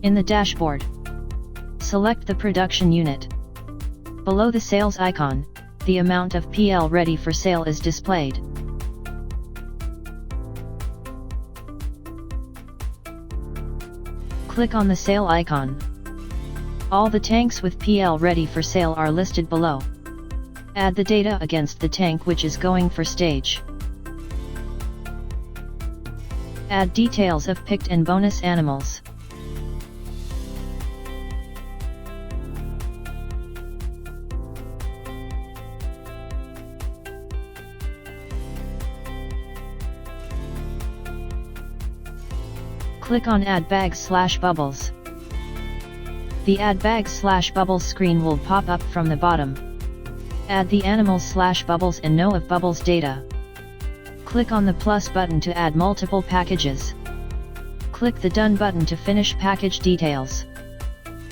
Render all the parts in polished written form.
In the dashboard, select the production unit. Below the sales icon, the amount of PL ready for sale is displayed. Click on the sale icon. All the tanks with PL ready for sale are listed below. Add the data against the tank which is going for stage. Add details of picked and bonus animals. Click on Add Bags/Bubbles. The Add Bags/Bubbles screen will pop up from the bottom. Add the animals/bubbles and know of bubbles data. Click on the plus button to add multiple packages. Click the Done button to finish package details.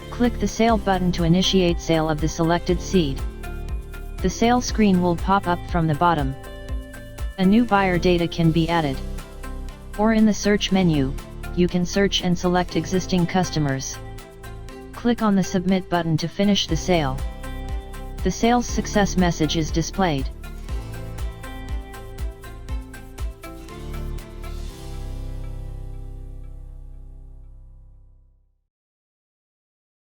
Click the Sale button to initiate sale of the selected seed. The sale screen will pop up from the bottom. A new buyer data can be added. Or in the search menu, you can search and select existing customers. Click on the Submit button to finish the sale. The sales success message is displayed.